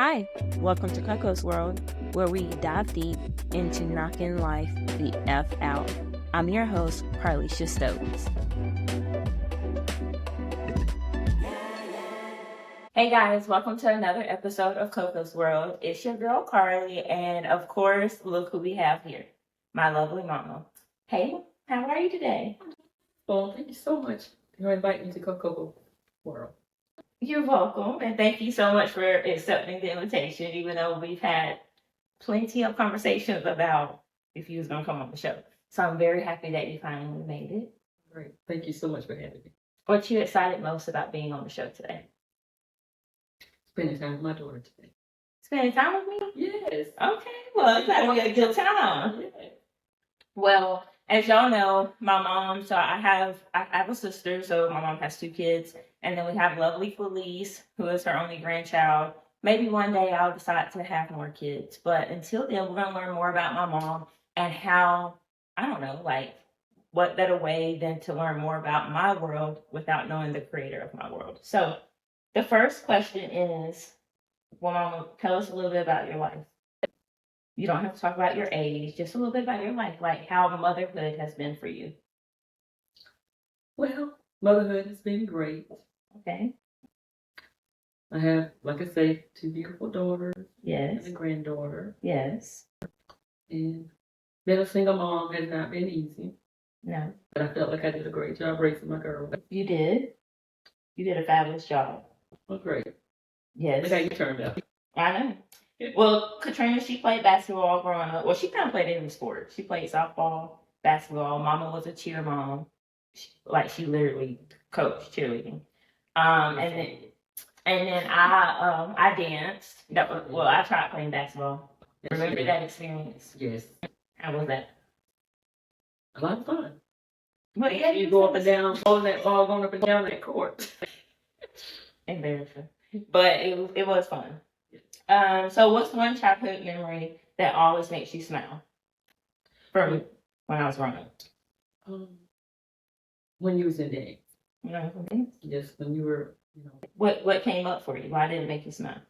Hi, welcome to KoKo's World, where we dive deep into knocking life the F out. I'm your host, Carlisha Stokes. Hey guys, welcome to another episode of KoKo's World. It's your girl Carly, and of course, look who we have here, my lovely mama. Hey, how are you today? Well, thank you so much for inviting me to KoKo World. You're welcome, and thank you so much for accepting the invitation, even though we've had plenty of conversations about if you was going to come on the show. So I'm very happy that you finally made it. Great. Thank you so much for having me. What you excited most about being on the show today? Spending time with my daughter today. Spending time with me? Yes. Okay, well, it's going to be a good time. Yeah. Well, as y'all know, my mom, so I have a sister, so my mom has 2 kids. And then we have lovely Felice, who is her only grandchild. Maybe one day I'll decide to have more kids. But until then, we're going to learn more about my mom and how, I don't know, like, what better way than to learn more about my world without knowing the creator of my world. So the first question is, well, Mama, tell us a little bit about your life. You don't have to talk about your age, just a little bit about your life, like how motherhood has been for you. Well, motherhood has been great. Okay. I have, like I say, 2 beautiful daughters. Yes. And a granddaughter. Yes. And being a single mom has not been easy. No. But I felt like I did a great job raising my girl. You did. You did a fabulous job. Well, great. Yes. Look how you turned out. I know. Well, Katrina, she played basketball growing up. Well, she kind of played every sport. She played softball, basketball. Mama was a cheer mom. She literally coached cheerleading. And then I danced. I tried playing basketball. Remember that experience? Yes. How was that? A lot of fun. But yeah, you go up and down, holding that ball, going up and down that court. Embarrassing. But it was fun. So what's one childhood memory that always makes you smile? From when I was growing up. When you was in dance. When I was in dance? Yes, when you were, What came up for you? Why did it make you smile?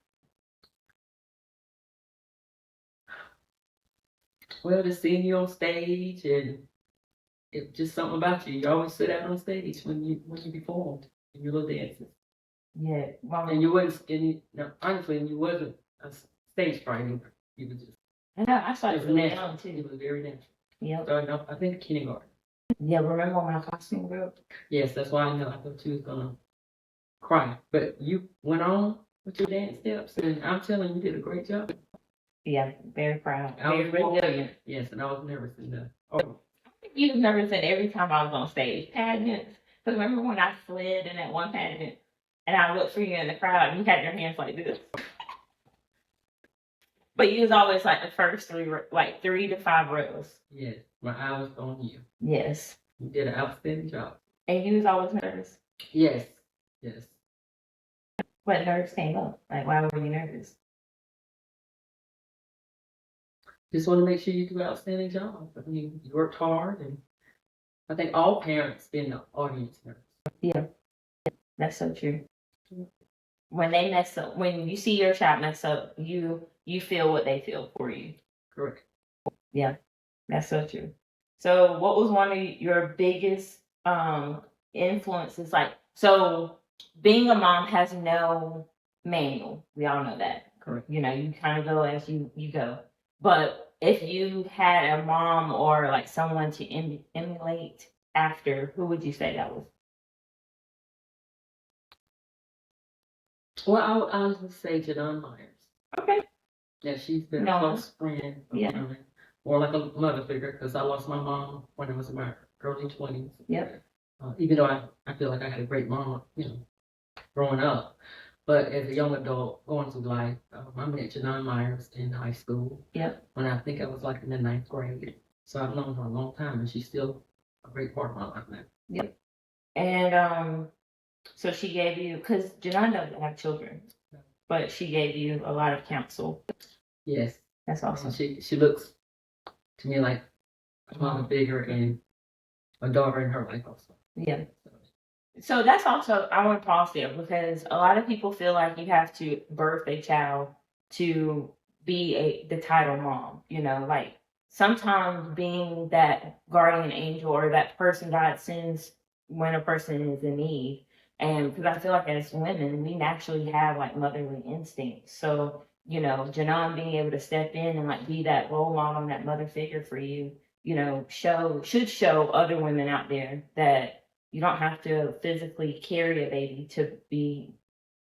Well, just seeing you on stage, and it's just something about you. You always sit out on stage when you performed in your little dances. Yeah. And you wasn't, honestly, you wasn't a stage fright. You was just. I started really young too. It was very natural. Yeah. Starting off, I think, kindergarten. Yeah, remember when my costume broke? Yes, that's why I know. I thought you was gonna cry, but you went on with your dance steps, and I'm telling you, you did a great job. Yeah, very proud. Very resilient. Yes, and I was nervous in the. You was nervous at every time I was on stage. Pageants. Because remember when I slid in that one pageant, and I looked for you in the crowd, and you had your hands like this. But you was always like the first 3 to 5 rows. Yes, my eye was on you. Yes. You did an outstanding job. And you was always nervous? Yes. Yes. What nerves came up? Like, why were you nervous? Just want to make sure you do an outstanding job. I mean, you worked hard, and I think all parents been the audience nervous. Yeah, that's so true. When they mess up, when you see your child mess up, you feel what they feel for you. Correct. Yeah, that's so true. So what was one of your biggest influences? So being a mom has no manual. We all know that. Correct. You kind of go as you go. But if you had a mom or like someone to emulate after, who would you say that was? Well, I would say Janine Myers. Okay. Yeah, she's been a close friend of mine. Or like a mother figure, because I lost my mom when I was in my early 20s. Yep. Even though I feel like I had a great mom, growing up. But as a young adult going through life, I met Janine Myers in high school. Yep. When I think I was like in the 9th grade. So I've known her a long time, and she's still a great part of my life now. Yep. And so she gave you, because Janine doesn't have children, but she gave you a lot of counsel. Yes. That's awesome. She looks to me like a mother figure and a daughter in her life also. Yeah. So that's also, I want to pause there because a lot of people feel like you have to birth a child to be the title mom, you know, like sometimes being that guardian angel or that person God sends when a person is in need. And because I feel like as women, we naturally have like motherly instincts. So, you know, Janine being able to step in and like be that role model and that mother figure for you, you know, should show other women out there that you don't have to physically carry a baby to be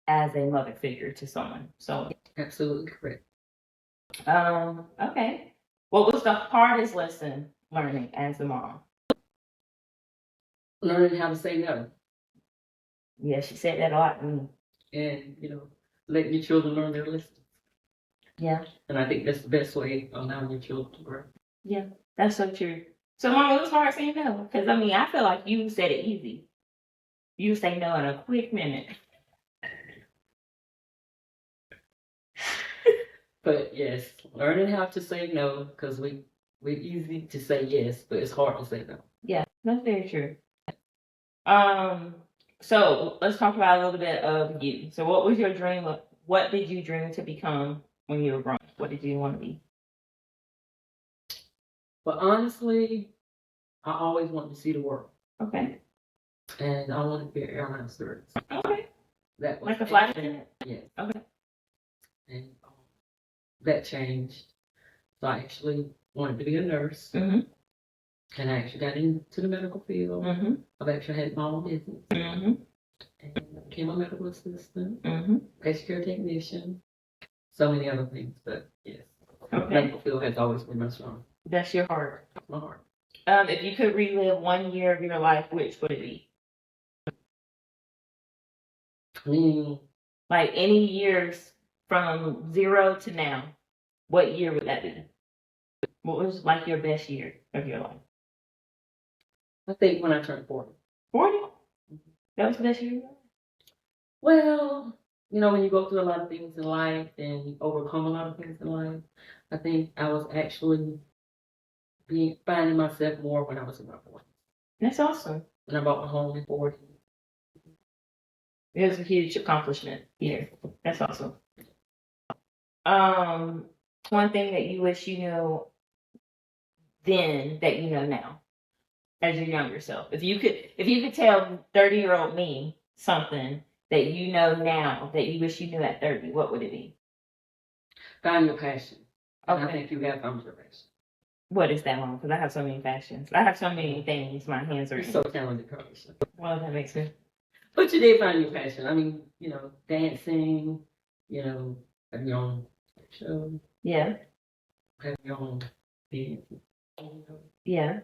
as a mother figure to someone. So, Absolutely correct. okay. What was the hardest lesson learning as a mom? Learning how to say no, Yeah, she said that a lot to me. and letting your children learn their lessons. Yeah, And I think that's the best way of allowing your children to grow. yeah, that's so true. So, Mom, it was hard saying no because I mean, I feel like you said it easy. You say no in a quick minute. But yes, learning how to say no, because we're easy to say yes, but it's hard to say no. Yeah, that's very true. Um, so let's talk about a little bit of you. So, what was your dream? What did you dream to become when you were grown? What did you want to be? But honestly, I always wanted to see the world, Okay. and I wanted to be an airline stewardess. Okay. That was Like a flight attendant? Yes. Okay. And that changed. So I actually wanted to be a nurse, Mm-hmm. and I actually got into the medical field. Mm-hmm. I've actually had my own business, Mm-hmm. and I became a medical assistant, Mm-hmm. patient care technician, so many other things. But yes, Okay. medical field has always been my strong. That's your heart. My heart. If you could relive 1 year of your life, which would it be? Mm, Like any years from 0 to now, what year would that be? What was like your best year of your life? I think when I turned 40. 40? That was the best year of your life? Well, when you go through a lot of things in life and you overcome a lot of things in life, I think I was actually finding myself more when I was in my 40s. That's awesome. When I bought my home in 40. It was a huge accomplishment here. That's awesome. One thing that you wish you knew then that you know now as your younger self. If you could tell 30-year-old me something that you know now that you wish you knew at 30, what would it be? Find your passion. And I Okay. think you have found your passion. What is that, Mom? Because I have so many passions. I have so many things my hands are You're in. so talented, Carlisha. Well, that makes sense. But you did find your passion. I mean, dancing, have your own show, Yeah. have your own dance. Yeah.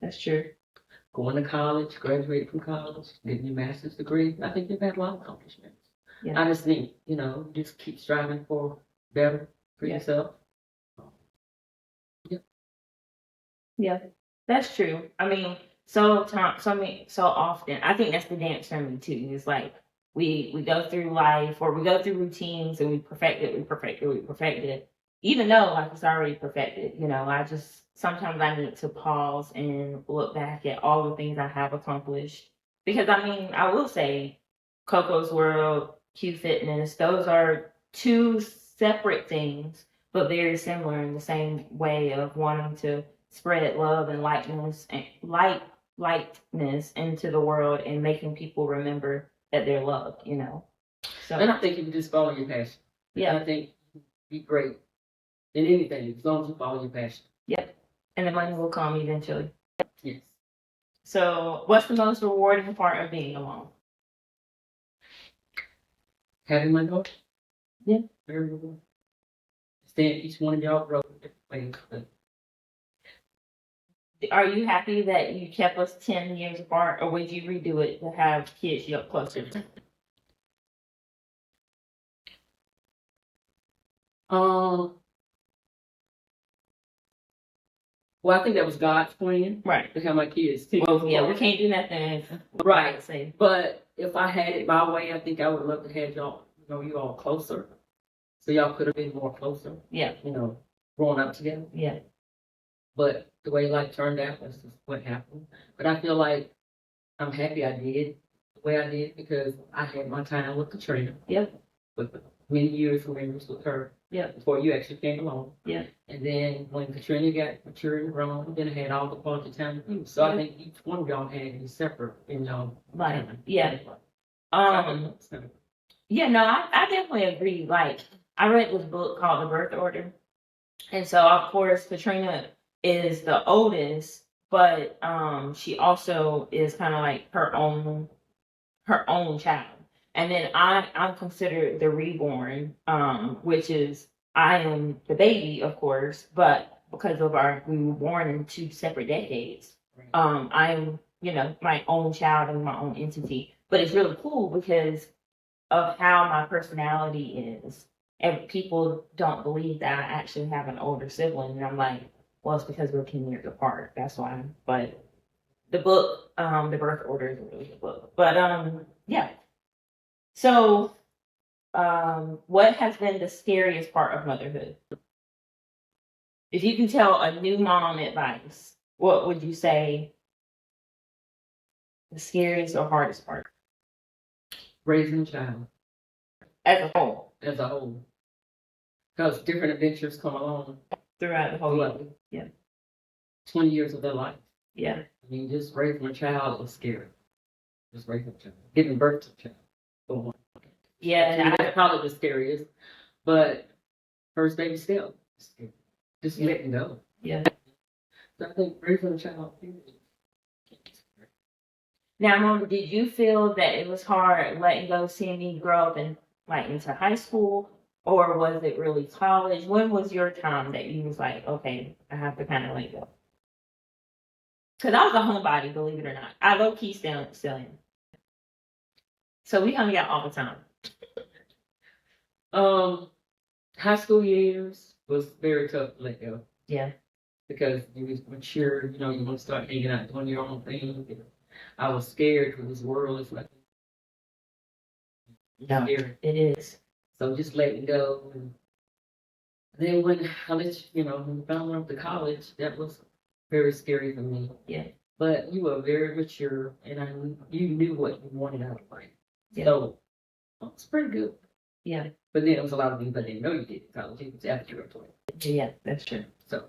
That's true. Going to college, graduating from college, getting your master's degree. I think you've had a lot of accomplishments. Yeah. I just think, just keep striving for better for yourself. Yeah. That's true. I mean, so often. I think that's the dance for me too. It's like we go through life or we go through routines and we perfect it. Even though like it's already perfected, I just sometimes I need to pause and look back at all the things I have accomplished. Because I mean, I will say Coco's World, Q Fitness, those are two separate things, but very similar in the same way of wanting to spread love and lightness into the world and making people remember that they're loved. So And I think you can just follow your passion. yeah. I think you'd be great in anything as long as you follow your passion. Yep. And the money will come eventually. Yes. So what's the most rewarding part of being a mom? Having my daughter. Yeah. Very rewarding. Seeing each one of y'all grow in different ways. Are you happy that you kept us 10 years apart, or would you redo it to have kids up closer? Well, I think that was God's plan. Right. To have my kids. Well, yeah, we can't do nothing. Right. Say. But if I had it my way, I think I would love to have y'all, you all closer. So y'all could have been more closer. Yeah. Growing up together. Yeah. But the way life turned out was just what happened. But I feel like I'm happy I did the way I did because I had my time with Katrina. Yep. With many years when we was with her. Yeah. Before you actually came along. Yeah. And then when Katrina got mature and grown, then I had all the quality time with you. So I think each one of y'all had a separate, Like, time. yeah. So, Yeah, no, I definitely agree. Like, I read this book called The Birth Order. And so, of course, Katrina is the oldest, but she also is kind of like her own child. And then I'm considered the reborn, which is I am the baby, of course, but because of we were born in two separate decades, I'm my own child and my own entity. But it's really cool because of how my personality is. And people don't believe that I actually have an older sibling. And I'm like, well, it's because we're 10 years apart. That's why. But the book, The Birth Order is a really good book. But yeah. So what has been the scariest part of motherhood? If you can tell a new mom advice, what would you say the scariest or hardest part? raising a child As a whole. as a whole. Because different adventures come along Throughout the whole throughout Yeah. 20 years of their life. Yeah. I mean, just raising a child is scary. Just raising a child. Giving birth to a child. For one. Yeah. And That's probably the scariest. But first baby step. Just letting go. Yeah. So I think raising a child. Now, Mom, did you feel that it was hard letting go, seeing me grow up and like into high school, or was it really college? When was your time that you was like, okay, I have to kind of let go? Because I was a homebody, believe it or not. I low key still am. So we hung out all the time. High school years was very tough to let go. Yeah. Because you was mature, you want to start hanging out, doing your own thing. I was scared because this world is like No, scary. it is. So just letting go. And then when college, when we found out to college, that was very scary for me. Yeah. But you were very mature, and you knew what you wanted out of life. Yeah. So it's pretty good. Yeah. But then it was a lot of things I didn't know you did in college. It was after you were 20. Yeah, that's true. So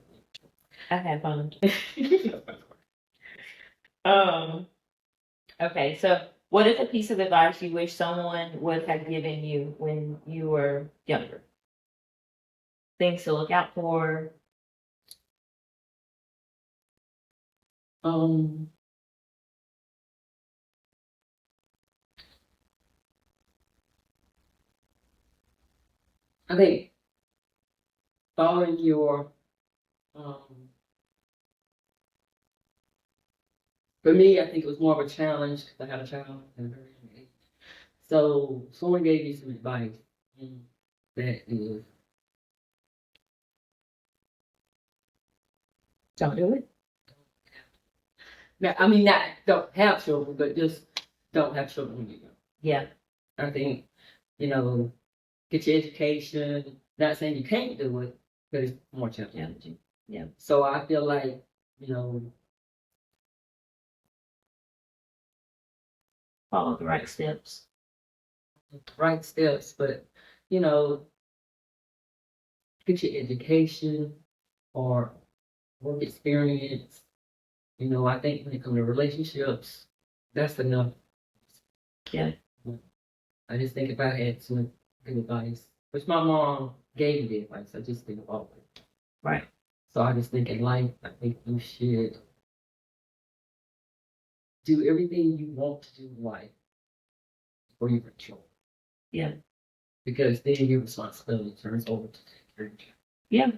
I had fun. Okay, so what is a piece of advice you wish someone would have given you when you were younger? Things to look out for. I think following your for me, I think it was more of a challenge because I had a child at a very young age. So someone gave me some advice that is Don't do it. now, I mean, not don't have children, but just don't have children when you're young. Yeah. I think, get your education. Not saying you can't do it, but it's more challenging. Yeah. So I feel like, Follow the right steps. right steps, but, get your education or work experience. I think when it comes to relationships, that's enough. Yeah. I just think if I had some good advice, which my mom gave me the advice, I just think about it. Right. So I just think in life, I think you should do everything you want to do in life before you control. Yeah. Because then your responsibility turns over to take care of you. Yeah.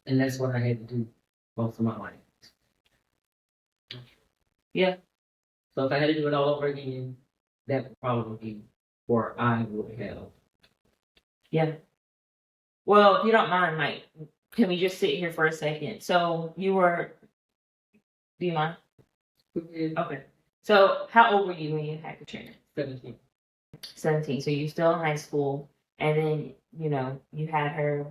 And that's what I had to do most of my life. Yeah. So if I had to do it all over again, that would probably be where I would have. Yeah. Well, if you don't mind, Mike, can we just sit here for a second? So do you mind? Okay. So how old were you when you had Katrina? 17. 17. So you're still in high school, and then, you had her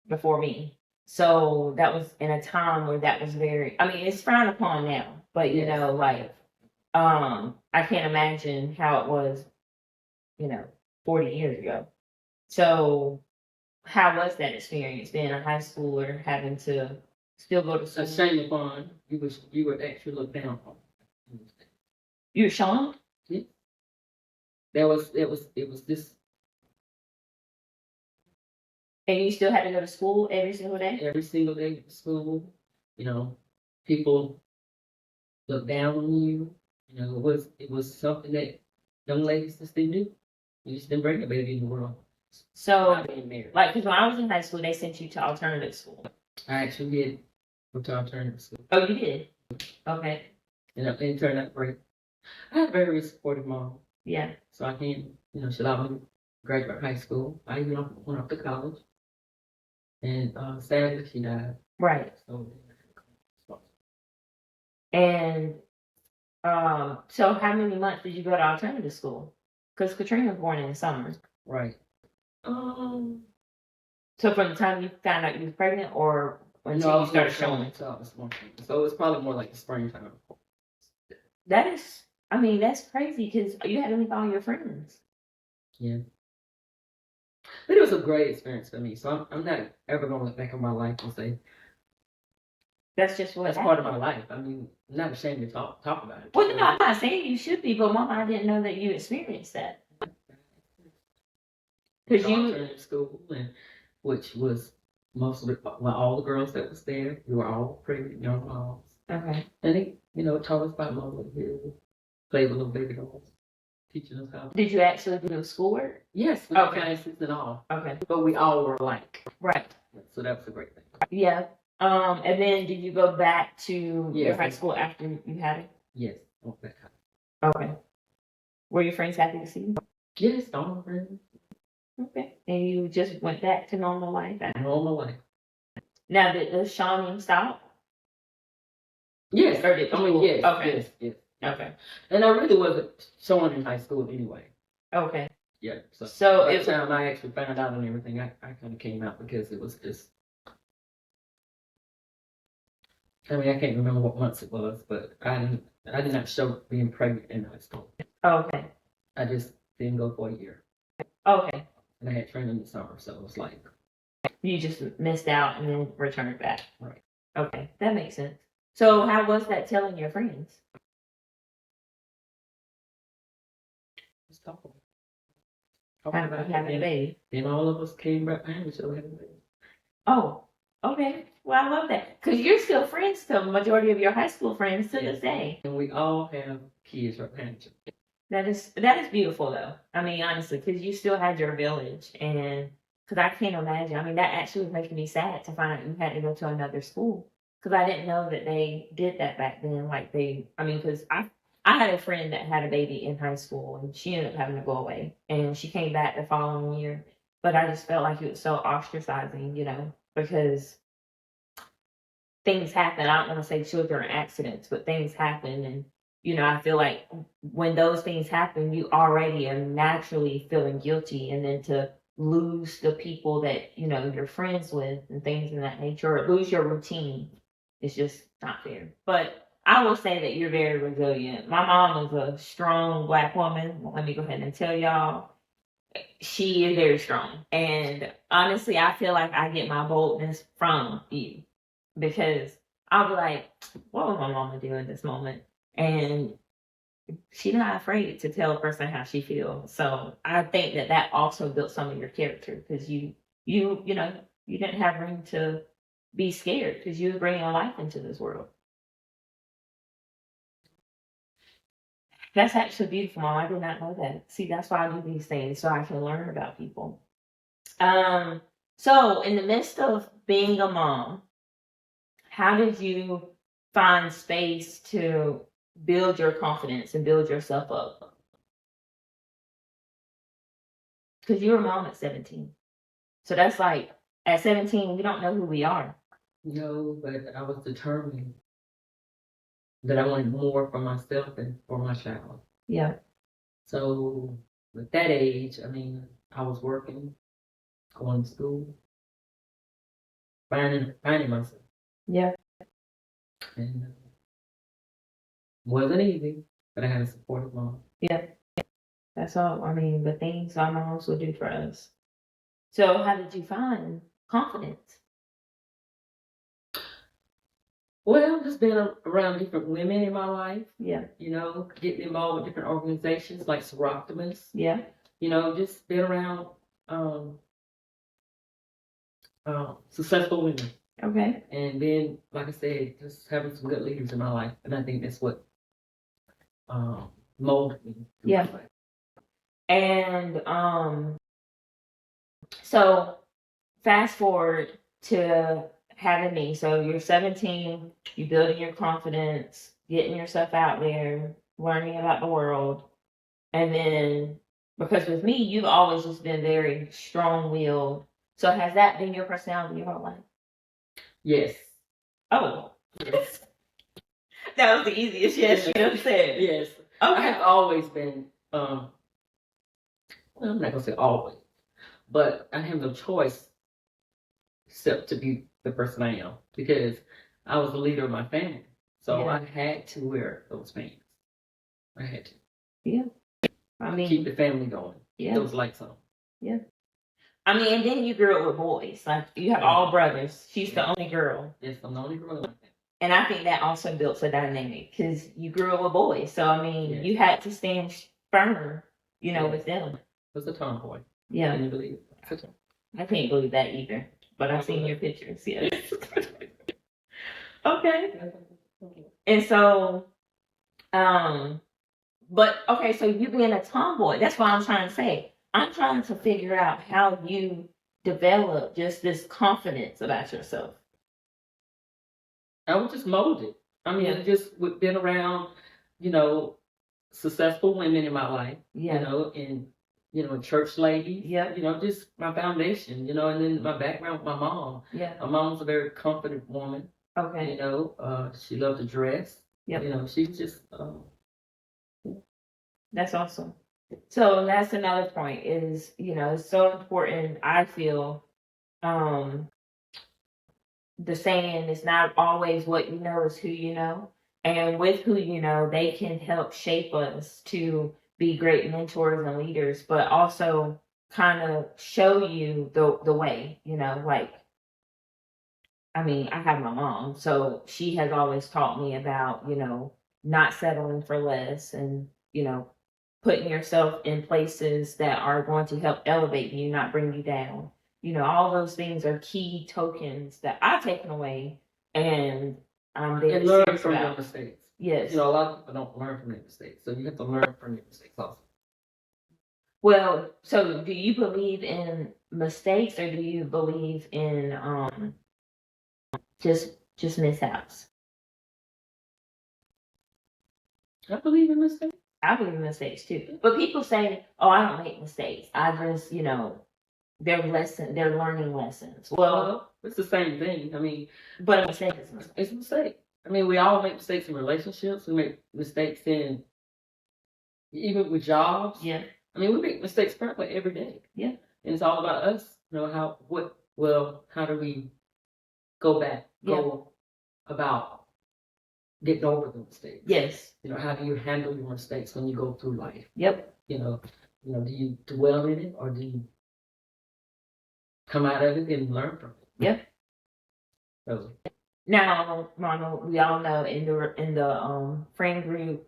before me. So that was in a time where that was it's frowned upon now, but Yes. I can't imagine how it was, 40 years ago. So how was that experience being a high schooler, having to still go to school? A shame upon you were actually looked down on. You were shown? Yeah. It was this And you still had to go to school every single day? every single day at school. You know, people look down on you. You know, it was something that young ladies just didn't do. You just didn't bring a baby in the world. So, Not being married. like, because when I was in high school, they sent you to alternative school. I actually did go to alternative school. Oh, you did? Okay. And it turned out great. I had a very supportive mom. Yeah. So I can't, she allowed me to graduate high school. I even went off to college. And sadly, she died. Right. So, And so how many months did you go to alternative school? Because Katrina was born in the summer. right. So from the time you found out you was pregnant, or until No, you started showing? So it was probably more like the springtime. That is, I mean, that's crazy because you had to leave all your friends. Yeah. But it was a great experience for me. So I'm not ever going to look back on my life and say, that's just what that's happened. part of my life. I mean, I'm not ashamed to talk about it. Well, no, I'm not saying you should be, but Mama, I didn't know that you experienced that. Because you alternative school, and which was all the girls that was there, we were all pretty young moms. okay. And it, taught us about motherhood, play with little baby dolls, teaching us how. Did you actually do schoolwork? Yes, we okay. classes and all. Okay. But we all were alike. Right. So that was a great thing. Yeah. And then did you go back to Yes. your high school after you had it? Yes. Okay. Okay. Were your friends happy to see you? Yes, all my friends. Okay. And you just went back to normal life? Normal life. Now, did the shawning stop? Yes. Or did yes. Okay. Yes. Okay. And I really wasn't showing in high school anyway. Okay. Yeah. So by the time I actually found out and everything, I kind of came out because it was just. I mean, I can't remember what months it was, but I did not show being pregnant in high school. Okay. I just didn't go for a year. Okay. And I had training in the summer, so it was like. You just missed out and then returned back. Right. Okay, that makes sense. So how was that telling your friends? Let's talk about having a baby. Then all of us came back behind each other having a baby. Oh, okay. Well, I love that. Because you're still friends to the majority of your high school friends to this day. And we all have kids right behind each other. That is beautiful, though. I mean, honestly, because you still had your village. And because I can't imagine. I mean, that actually was making me sad to find out you had to go to another school. Because I didn't know that they did that back then. Because I had a friend that had a baby in high school and she ended up having to go away. And she came back the following year. But I just felt like it was so ostracizing, because things happen. I don't want to say children are accidents, but things happen. And, I feel like when those things happen, you already are naturally feeling guilty. And then to lose the people that, you're friends with and things of that nature, or lose your routine, it's just not fair. But I will say that you're very resilient. My mom is a strong Black woman. Let me go ahead and tell y'all. She is very strong. And honestly, I feel like I get my boldness from you. Because I'll be like, what would my mama do in this moment? And she's not afraid to tell a person how she feels. So I think that also built some of your character because you didn't have room to be scared because you were bringing a life into this world. That's actually beautiful, Mom. I did not know that. See, that's why I do these things so I can learn about people. So in the midst of being a mom, how did you find space to build your confidence and build yourself up? Because you're a mom at 17. So that's like, at 17, we don't know who we are. No, but I was determined that I wanted more for myself and for my child. Yeah. So at that age, I mean, I was working, going to school, finding myself. Yeah. And wasn't easy, but I had a supportive mom. Yeah. That's all. I mean, the things our moms would do for us. So how did you find confidence? Well, just being around different women in my life. Yeah. You know, getting involved with different organizations like Soroctimus. Yeah. You know, just being around successful women. Okay. And then, like I said, just having some good leaders in my life. And I think that's what molded me. Yeah. And so fast forward to having me. So you're 17, you building your confidence, getting yourself out there, learning about the world. And then because with me, you've always just been very strong willed. So has that been your personality your whole life? Yes. Oh. Yes. That was the easiest yes you have said. Yes. Okay. I have always been well, I'm not gonna say always, but I have no choice except to be the person I am because I was the leader of my family. So Yeah. I had to wear those pants. I had to. Yeah. I mean, keep the family going. Yeah. Those lights on. Yeah. I mean, and then you grew up with boys. Like you have all brothers. She's the only girl. Yes, I'm the only girl in my family. And I think that also built a dynamic because you grew up with boys. So I mean, Yes. you had to stand firm, you know, with them. It was a tomboy. Yeah. Can you believe it? I can't believe that either. But I've seen your pictures, yes. Okay. And so, but okay, so you being a tomboy, that's what I'm trying to say. I'm trying to figure out how you develop just this confidence about yourself. I was just molded. I mean, Yeah. just been around, you know, successful women in my life. Yeah. You know, and church ladies. Yeah. You know, just my foundation. You know, and then my background with my mom. Yeah. My mom was a very confident woman. Okay. You know, she loved to dress. Yep. You know, she was just. That's awesome. So that's another point is, it's so important, I feel, the saying is not always what you know is who you know. And with who you know, they can help shape us to be great mentors and leaders, but also kind of show you the way, like, I mean, I have my mom, so she has always taught me about, not settling for less and, putting yourself in places that are going to help elevate you, not bring you down. All those things are key tokens that I've taken away and I'm very and learn serious from your about. mistakes. Yes. You know, a lot of people don't learn from their mistakes, so you have to learn from your mistakes also. Well, so do you believe in mistakes or do you believe in just mishaps? I believe in mistakes. I believe in mistakes too. But people say, "Oh, I don't make mistakes. I just, they're learning lessons." Well, it's the same thing. I mean, but a mistake is a mistake. It's a mistake. I mean, we all make mistakes in relationships. We make mistakes in even with jobs. Yeah. I mean, we make mistakes practically every day. Yeah. And it's all about us. You know, how do we go about getting over the mistakes? Yes. You know, how do you handle your mistakes when you go through life? Yep. You know, do you dwell in it or do you come out of it and learn from it? Yep. So, now, Mama, we all know in the friend group,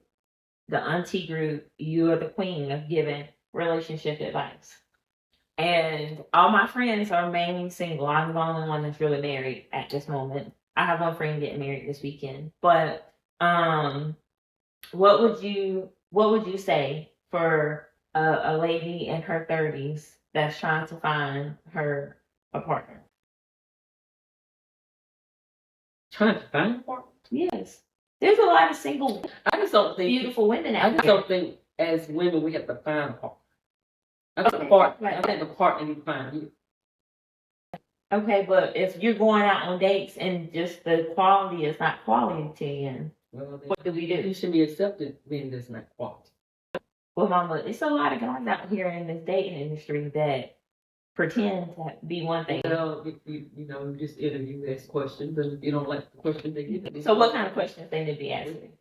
the auntie group, you are the queen of giving relationship advice. And all my friends are mainly single. I'm the only one that's really married at this moment. I have one friend getting married this weekend. But what would you say for a lady in her 30s that's trying to find her a partner? trying to find a partner? Yes. There's a lot of single, I just don't think beautiful women out I just there. don't think as women we have to find a partner. I think the partner needs to find you. Okay, but if you're going out on dates and just the quality is not quality to you, what do we do? You should be accepted being this not quality. Well, Mama, it's a lot of guys out here in this dating industry that pretend to be one thing. Well, you just interview, ask questions, and if you don't like the question they give you. So what kind of questions they need to be asking?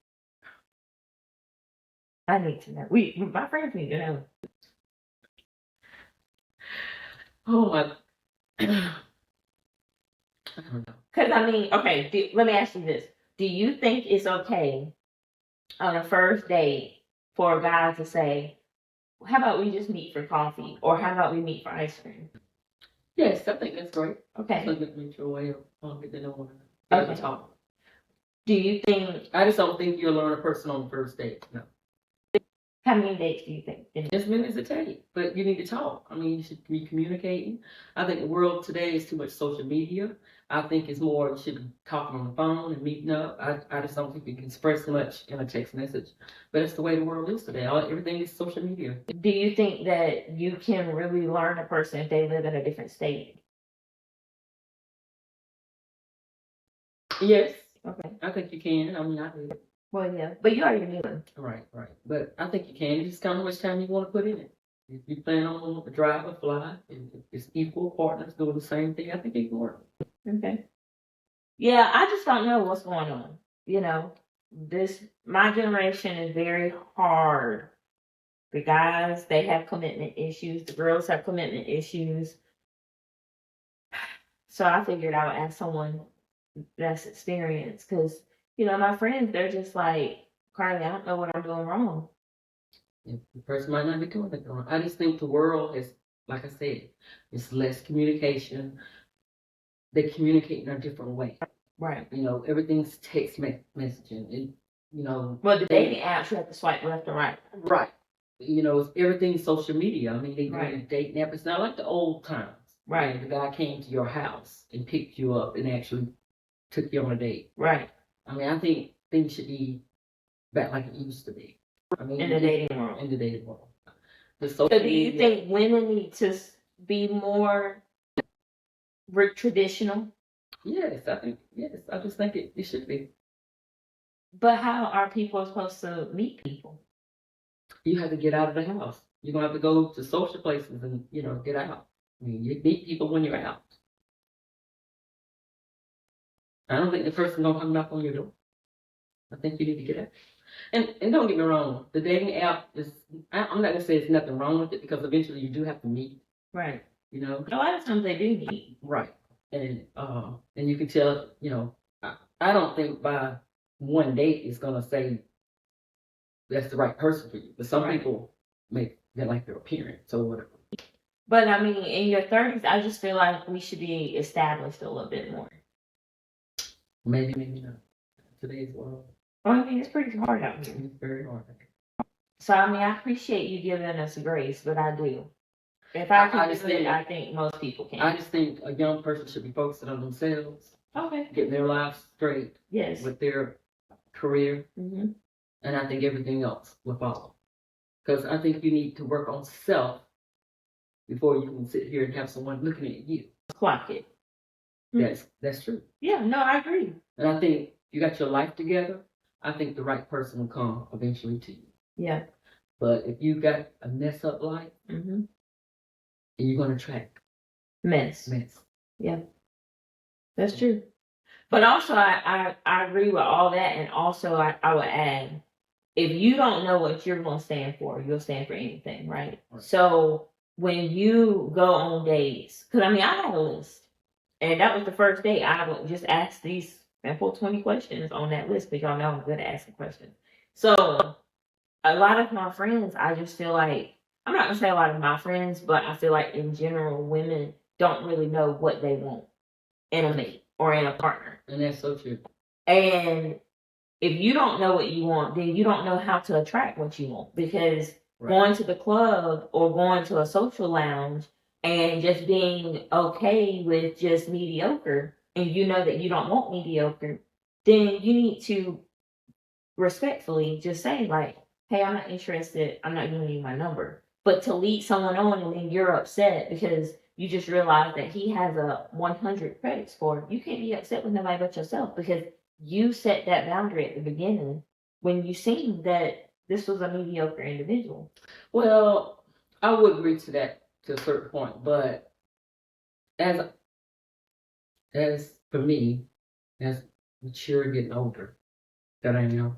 I need to know. My friends need to know. Oh, I don't know. Because I mean, okay, let me ask you this: do you think it's okay on a first date for a guy to say, "How about we just meet for coffee?" or "How about we meet for ice cream?" Yes, I think that's great. Okay. So good mutual way of getting to know one another. Okay. Talk. Do you think? I just don't think you'll learn a person on the first date. No. How many dates do you think? As many as it takes, but you need to talk. I mean, you should be communicating. I think the world today is too much social media. I think it's more you should be talking on the phone and meeting up. I just don't think you can express so much in a text message. But it's the way the world is today. Everything is social media. Do you think that you can really learn a person if they live in a different state? Yes. Okay. I think you can. I mean, I do. Well, yeah, but you already knew him. Right. But I think you can. You just count how much time you want to put in it. If you plan on a drive or fly, if it's equal partners doing the same thing, I think it can work. Okay. Yeah, I just don't know what's going on. My generation is very hard. The guys, they have commitment issues. The girls have commitment issues. So I figured I would ask someone that's experienced because, my friends, they're just like, Carly, I don't know what I'm doing wrong. The person might not be doing it wrong. I just think the world is, like I said, it's less communication. They communicate in a different way. Right. Everything's text messaging. And, Well, the dating apps, you have to swipe left or right. Right. It's everything's social media. I mean, they Right. do a dating app. It's not like the old times. Right. The guy came to your house and picked you up and actually took you on a date. Right. I mean, I think things should be back like it used to be. I mean, in the dating world. In the dating world. So do you think women need to be more traditional? Yes, I just think it should be. But how are people supposed to meet people? You have to get out of the house. You're gonna have to go to social places and get out. I mean, you meet people when you're out. I don't think the person gonna come knock on your door. I think you need to get out. And don't get me wrong, the dating app is. I'm not gonna say there's nothing wrong with it because eventually you do have to meet. Right. A lot of times they do meet. Right. And you can tell. I don't think by one date is gonna say that's the right person for you. But some people they like their appearance or whatever. But I mean, in your 30s, I just feel like we should be established a little bit more. Maybe not. Today's world. I mean, it's pretty hard out here. It's very hard. So I mean, I appreciate you giving us grace, but I do. If I can do it, I think most people can. I just think a young person should be focusing on themselves. Okay. Getting their lives straight. Yes. With their career. Mm-hmm. And I think everything else will follow. Because I think you need to work on self before you can sit here and have someone looking at you. Clock it. That's true. Yeah, no, I agree. And I think you got your life together, I think the right person will come eventually to you. Yeah. But if you got a mess up life, you're going to attract mess. Yeah. That's true. But also, I agree with all that. And also, I would add, if you don't know what you're going to stand for, you'll stand for anything, right? So when you go on dates, because I mean, I had a list. And that was the first date. I would just ask these simple 20 questions on that list because y'all know I'm good at asking questions. So a lot of my friends, I just feel like, I'm not going to say a lot of my friends, but I feel like in general, women don't really know what they want in a mate or in a partner. And that's so true. And if you don't know what you want, then you don't know how to attract what you want. Because going to the club or going to a social lounge and just being okay with just mediocre, and you know that you don't want mediocre, then you need to respectfully just say, like, hey, I'm not interested. I'm not giving you my number. But to lead someone on and then you're upset because you just realized that he has a 100 credit score, you can't be upset with nobody but yourself because you set that boundary at the beginning when you seen that this was a mediocre individual. Well, I would agree to that to a certain point, but as for me, as mature getting older, that I am,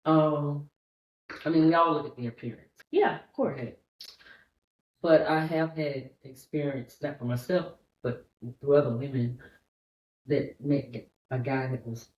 I mean, we all look at the appearance. Yeah, of course. But I have had experience, not for myself, but through other women, that met a guy that was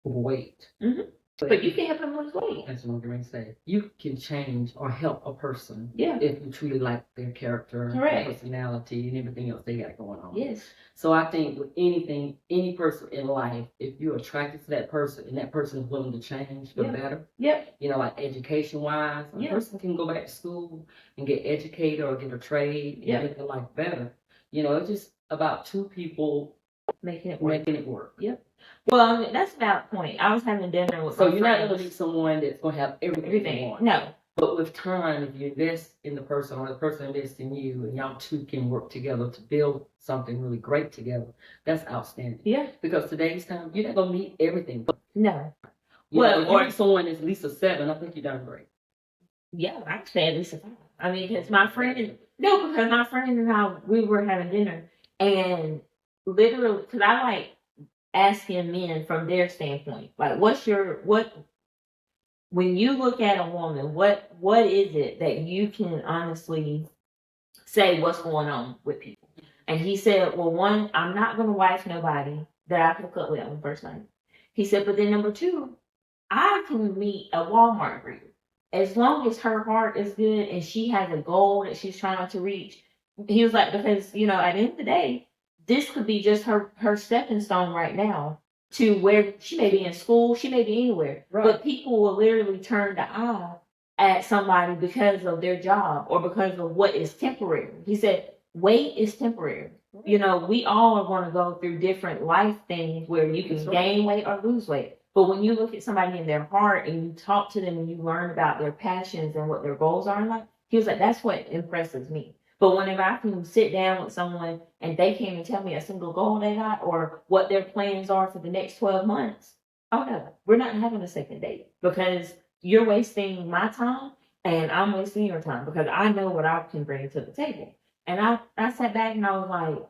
overweight. Mm-hmm. But you can help him lose weight. That's what I'm going to say. You can change or help a person if you truly like their character, their personality, and everything else they got going on. Yes. So I think with anything, any person in life, if you're attracted to that person and that person is willing to change for the better, you know, like education-wise, a person can go back to school and get educated or get a trade and make their life better. You know, it's just about two people making it work. Yep. Well, I mean, that's about the point. I was having dinner with So my you're not friends. going to be someone that's going to have everything you want. No. But with time, if you invest in the person or the person invests in you, and y'all two can work together to build something really great together, that's outstanding. Yeah. Because today's time, you're not going to meet everything. No. Well, or if someone is at least a 7, I think you're done great. Yeah, I'd say at least a 5. I mean, because my friend and I, we were having dinner, and literally, because I like asking men from their standpoint, like, when you look at a woman, what is it that you can honestly say what's going on with people? And he said, well, one, I'm not going to wife nobody that I hook up with on the first night. He said, but then number 2, I can meet a Walmart greeter. As long as her heart is good and she has a goal that she's trying to reach. He was like, because, you know, at the end of the day, this could be just her stepping stone right now to where she may be in school, she may be anywhere. Right. But people will literally turn the eye at somebody because of their job or because of what is temporary. He said, weight is temporary. Right. You know, we all are going to go through different life things where you can gain weight or lose weight. But when you look at somebody in their heart and you talk to them and you learn about their passions and what their goals are in life, he was like, that's what impresses me. But whenever I can sit down with someone and they can't even tell me a single goal they got or what their plans are for the next 12 months, oh no, we're not having a second date because you're wasting my time and I'm wasting your time because I know what I can bring to the table. And I sat back and I was like,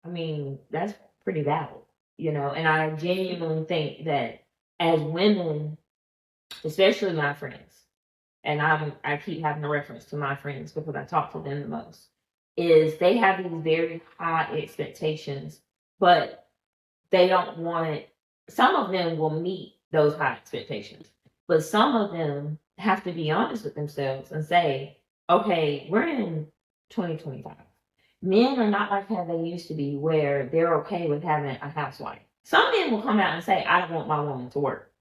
I mean, that's pretty valid, you know, and I genuinely think that as women, especially my friends, and I keep having a reference to my friends because I talk to them the most, is they have these very high expectations, but they don't want it. Some of them will meet those high expectations, but some of them have to be honest with themselves and say, okay, we're in 2025. Men are not like how they used to be where they're okay with having a housewife. Some men will come out and say, I don't want my woman to work.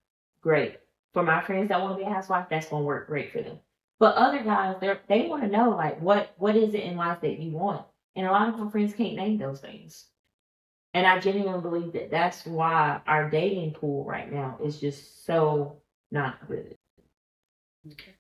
Great. For my friends that want to be a housewife, that's going to work great for them. But other guys, they want to know, like, what is it in life that you want? And a lot of my friends can't name those things. And I genuinely believe that that's why our dating pool right now is just so not good. Okay.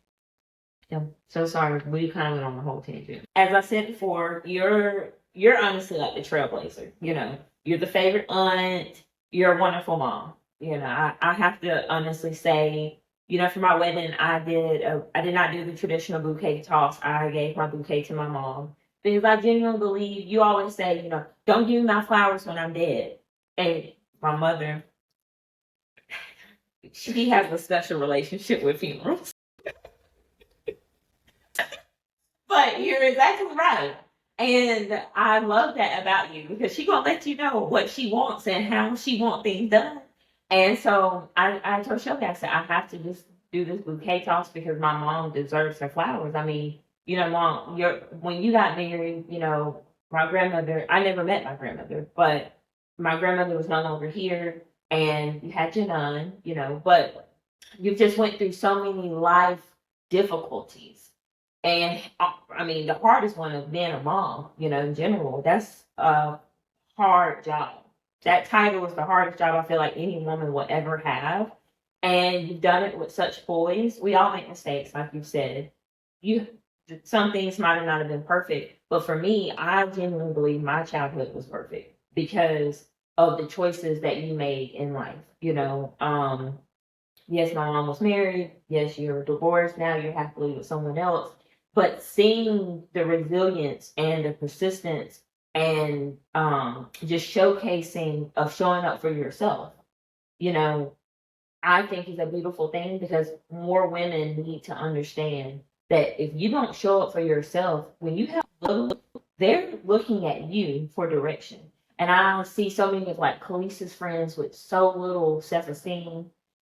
I'm so sorry. We kind of went on the whole tangent. As I said before, you're honestly like the trailblazer. You know, you're the favorite aunt. You're a wonderful mom. You know, I have to honestly say, you know, for my wedding, I did not do the traditional bouquet toss. I gave my bouquet to my mom because I genuinely believe you always say, you know, don't give me my flowers when I'm dead. And my mother, she has a special relationship with funerals. But you're exactly right. And I love that about you because she's going to let you know what she wants and how she wants things done. And so I told Shelby, I said, I have to just do this bouquet toss because my mom deserves her flowers. I mean, you know, Mom, when you got married, you know, my grandmother, I never met my grandmother, but my grandmother was no longer here and you had your nun, you know, but you just went through so many life difficulties. And I mean, the hardest one of being a mom, you know, in general, that's a hard job. That title is the hardest job I feel like any woman will ever have. And you've done it with such poise. We all make mistakes, like you said. Some things might not have been perfect, but for me, I genuinely believe my childhood was perfect because of the choices that you made in life. You know, yes, my mom was married. Yes, you're divorced now. You're happily with someone else. But seeing the resilience and the persistence and just showcasing of showing up for yourself, you know, I think is a beautiful thing because more women need to understand that if you don't show up for yourself, when you have little, they're looking at you for direction. And I see so many of like Khalees's friends with so little self esteem,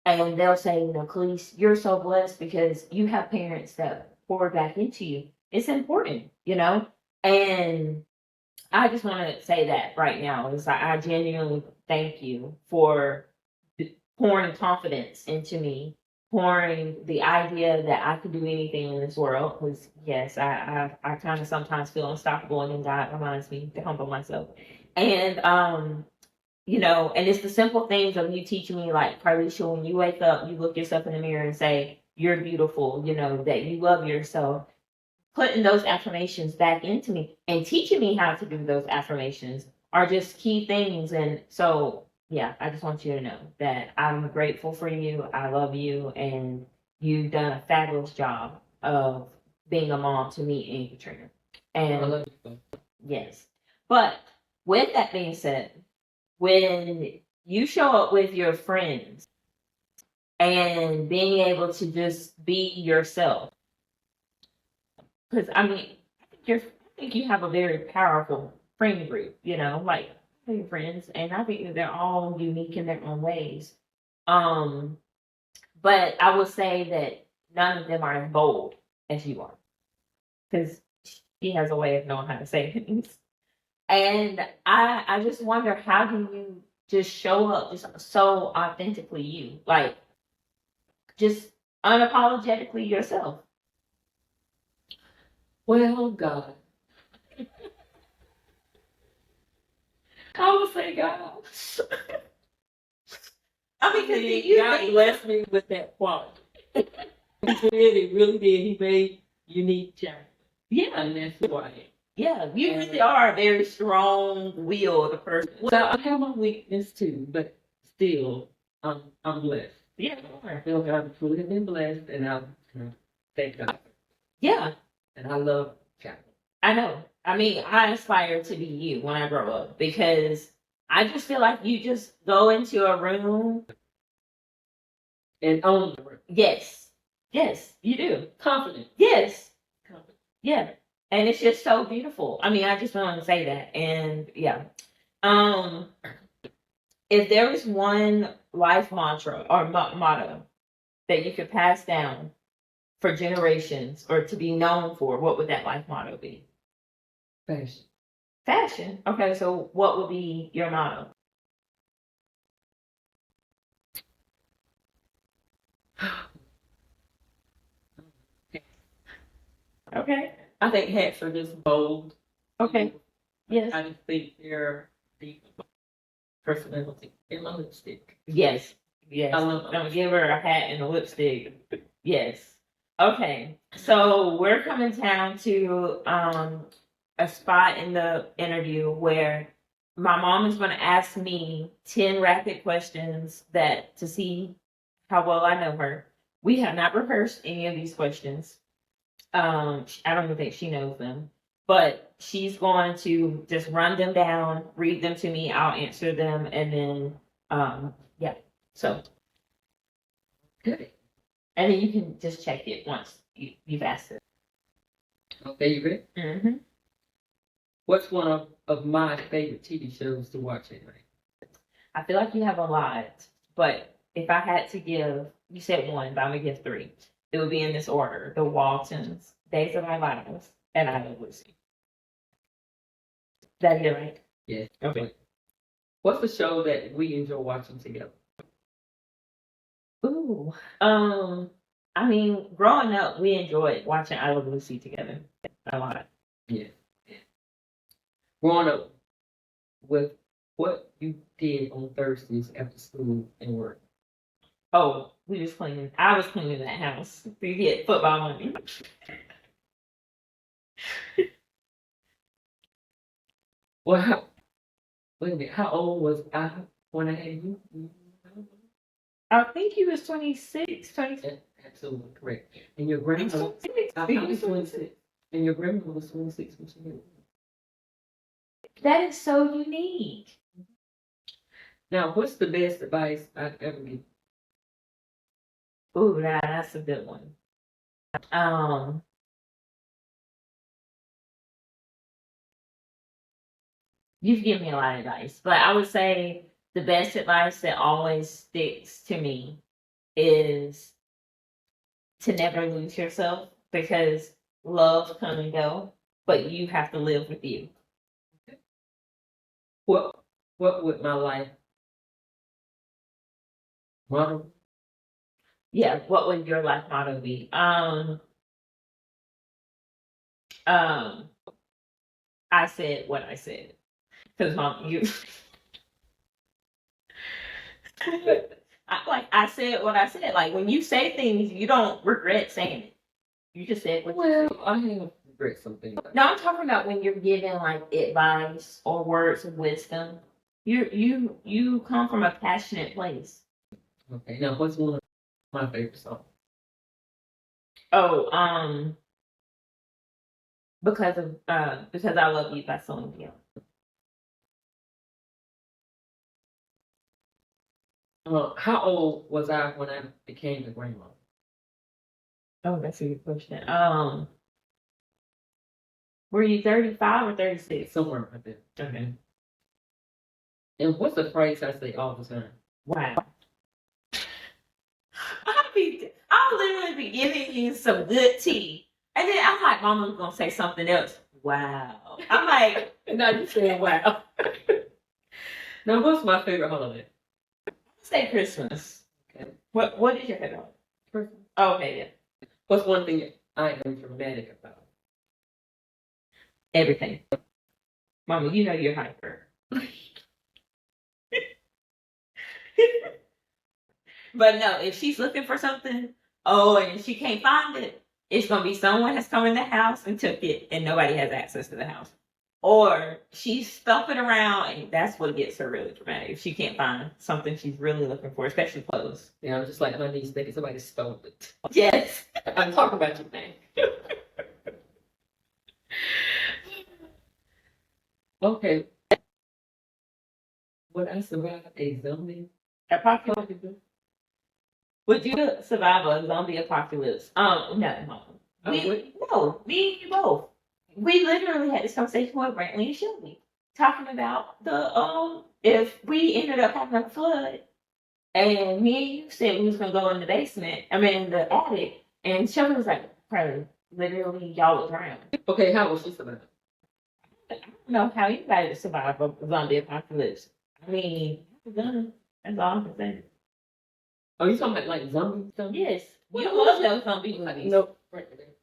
and they'll say, you know, Khalees, you're so blessed because you have parents that pour back into you. It's important, you know? And I just want to say that right now is I genuinely thank you for pouring confidence into me, pouring the idea that I could do anything in this world. Because yes, I kind of sometimes feel unstoppable, and then God reminds me to humble myself. And you know, and it's the simple things of you teaching me, like Carlisha, when you wake up, you look yourself in the mirror and say you're beautiful. You know that you love yourself, putting those affirmations back into me and teaching me how to do those affirmations are just key things. And so, yeah, I just want you to know that I'm grateful for you. I love you, and you've done a fabulous job of being a mom to me and Katrina. I And love you. yes, but with that being said, when you show up with your friends and being able to just be yourself, because I mean, I think you have a very powerful friend group, you know, like your friends, and I think that they're all unique in their own ways. Um, but I would say that none of them are as bold as you are, because she has a way of knowing how to say things. And I just wonder, how do you just show up just so authentically you, like just unapologetically yourself? Well, God, I would say God. I mean, because you God think, blessed me with that quality. He really did. He made unique child. yeah, And that's who I am. yeah, you really are a very strong-willed person. Well, I have my weakness too, but still, I'm blessed. Yeah, you I are. feel God truly been blessed, and I thank God. Yeah, And I love child. I know. I mean, I aspire to be you when I grow up because I just feel like you just go into a room. And own the room. Yes, yes, you do. Confident. Yes, Confident. yeah, and it's just so beautiful. I mean, I just want to say that, and yeah. Um, if there was one life mantra or motto that you could pass down for generations or to be known for, what would that life motto be? Fashion. Fashion. Okay, so what would be your motto? Okay. I think hats are just bold. Okay. Yes. I just think they're deep personality. And my lipstick. Yes. Yes. I love Don't give her a hat and a lipstick. Yes. Okay. So we're coming down to a spot in the interview where my mom is going to ask me 10 rapid questions that to see how well I know her. We have not rehearsed any of these questions. I don't even think she knows them, but she's going to just run them down, read them to me. I'll answer them, and then, yeah. So, Good. and then you can just check it once you've asked it. Okay, you ready? Mm-hmm. What's one of my favorite TV shows to watch anyway? I feel like you have a lot, but if I had to give, you said one, but I'm gonna give three. It would be in this order: The Waltons, Days of Our Lives, and I Love Lucy. That it right? Yeah. Okay. What's the show that we enjoy watching together? Ooh. I mean, growing up, we enjoyed watching I Love Lucy together a lot. Yeah. Growing up with what you did on Thursdays after school and work. Oh, we was cleaning. I was cleaning that house to get football money. Well, wait a minute. How old was I when I had you? I think he was 26, 26. Yeah, absolutely correct. And your He grandmother, was 26. I He was was 26. 26. And your grandmother was 26 when she had you. That is so unique. Now, what's the best advice I've ever given? Ooh, that's a good one. Um, you've given me a lot of advice, but I would say the best advice that always sticks to me is to never lose yourself because love come and go, but you have to live with you. What what would my life motto? Yeah, what would your life motto be? Um, I said what I said because mom, you. I said what I said. Like when you say things, you don't regret saying it. You just said what you said. Well, I have regret something. No, I'm talking about when you're giving like advice or words of wisdom. You come from a passionate place. Okay, now what's one of my favorite songs? Oh, because I love you by Celine Dion. How old was I when I became a grandma? Oh, that's a good question. Were you 35 or 36? Somewhere right there. Okay. And what's the phrase I say all the time? Wow. I'll literally be giving you some good tea. And then I'm like, Mama's gonna say something else. Wow. I'm like, Now you saying wow. Now what's my favorite holiday? say Christmas. Okay. What is your favorite? Christmas. Oh, okay, yeah. What's one thing I am dramatic about? Everything. Mama, you know you're hyper. But no, if she's looking for something, oh, and she can't find it, it's gonna be someone has come in the house and took it, and nobody has access to the house. Or she's stumping around, and that's what gets her really dramatic. If she can't find something she's really looking for, especially clothes. Yeah, I'm just like my niece thinking somebody stole it. Yes. I'm talking about you, man. Okay. Would I survive a zombie? Apocalypse. Would you survive a zombie apocalypse? No, no. No, me and you both. We literally had this conversation with Brantley and Shelby, talking about the if we ended up having a flood, and me and you said we was gonna go in the basement, I mean in the attic, and Shelby was like, "Bro, literally y'all would drown." Okay, how will she survive? I don't know how anybody would survive a zombie apocalypse. I mean, it's done. That's all I'm saying. Oh, you talking about like zombie stuff? Yes, you love those zombie movies. No.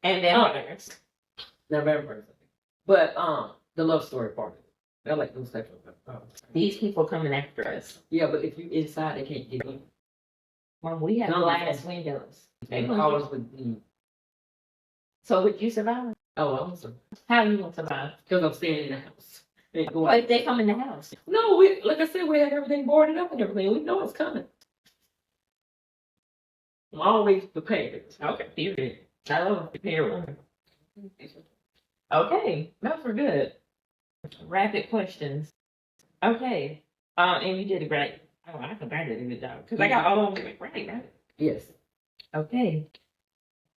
And vampires. Not vampires. But the love story part of it. I like those types of These people coming after us. Yeah, but if you inside, they can't get in. When we have No, glass windows. And ours would be. So would you survive? Oh, I'm sorry. How you gonna survive? Because I'm staying in the house. What if they come in the house? No, we like I said, we had everything boarded up and everything. We know it's coming. I'm always prepared. Okay, period. I love prepared. Okay, those were good. Rapid questions. Okay. And you did a great. Oh, I think I did a good job because I got all of them right. Yes. Okay.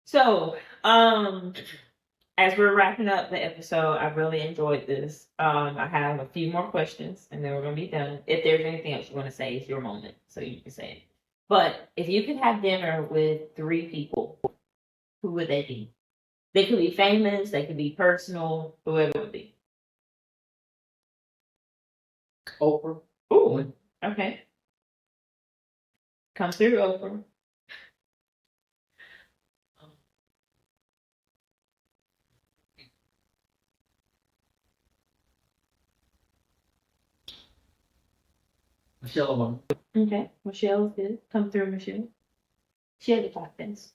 So, as we're wrapping up the episode, I really enjoyed this. I have a few more questions, and then we're gonna be done. If there's anything else you want to say, it's your moment, so you can say it. But if you could have dinner with 3 people, who would they be? They could be famous, they could be personal, whoever it would be. Oprah. Ooh, okay. Come through, Oprah. Michelle Obama. Okay, Michelle's good. Come through, Michelle. She had the confidence.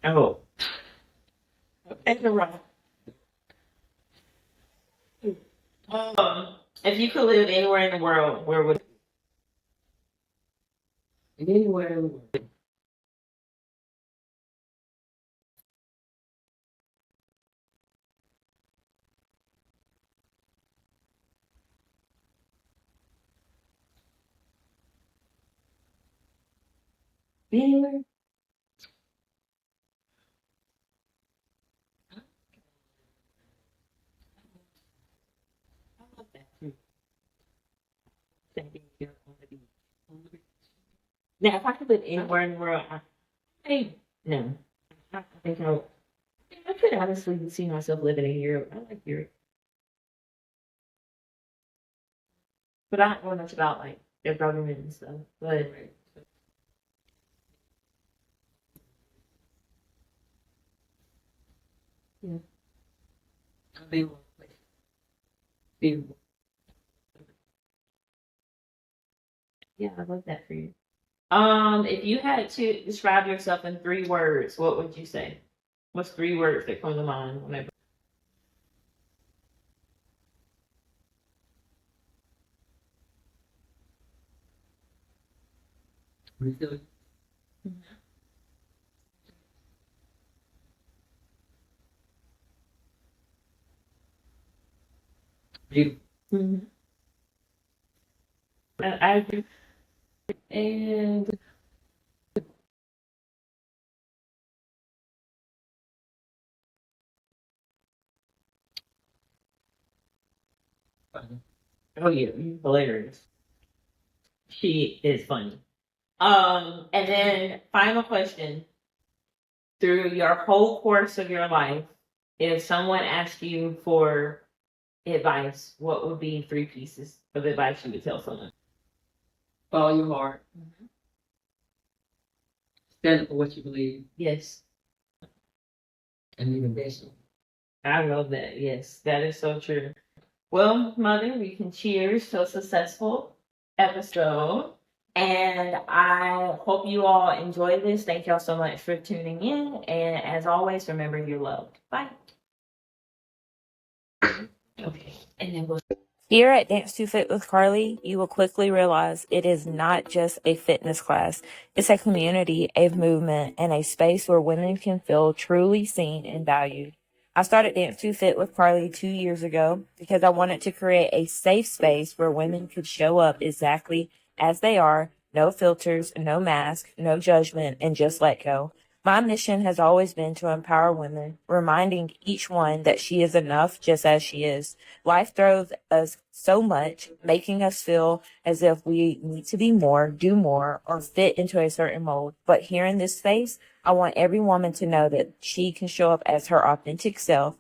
Oh. It's a rock. If you could live anywhere in the world, where would Anywhere in the world. Anywhere? I love that. Thinking you're on the beach. Now, if I could live anywhere in the world, I no. I think I could honestly see myself living in Europe. I like Europe, but I don't know much about like their government and stuff. But yeah, They were beautiful. yeah, I love that for you. If you had to describe yourself in 3 words, what would you say? What's 3 words that come to mind whenever? Resilient. Beautiful. Mm-hmm. I agree. And oh yeah, hilarious. She is funny. And then final question: through your whole course of your life, if someone asked you for advice, what would be 3 pieces of advice you would tell someone? Follow your heart. Stand up for what you believe. Yes, And even better. I love that. Yes, that is so true. Well, Mother, we can cheers to a successful episode. And I hope you all enjoy this. Thank y'all so much for tuning in. And as always, remember you're loved. Bye. Okay. And then we'll. Here at Dance to Fit with Carly, you will quickly realize it is not just a fitness class. It's a community, a movement, and a space where women can feel truly seen and valued. I started Dance to Fit with Carly 2 years ago because I wanted to create a safe space where women could show up exactly as they are, no filters, no mask, no judgment, and just let go. My mission has always been to empower women, reminding each one that she is enough just as she is. Life throws us so much, making us feel as if we need to be more, do more, or fit into a certain mold. But here in this space, I want every woman to know that she can show up as her authentic self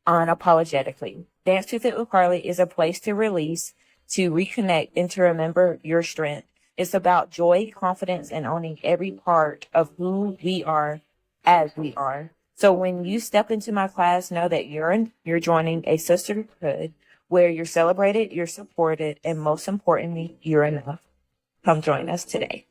unapologetically. Dance to Fit with Carly is a place to release, to reconnect, and to remember your strength. It's about joy, confidence, and owning every part of who we are as we are. So when you step into my class, know that you're joining a sisterhood where you're celebrated, you're supported, and most importantly, you're enough. Come join us today.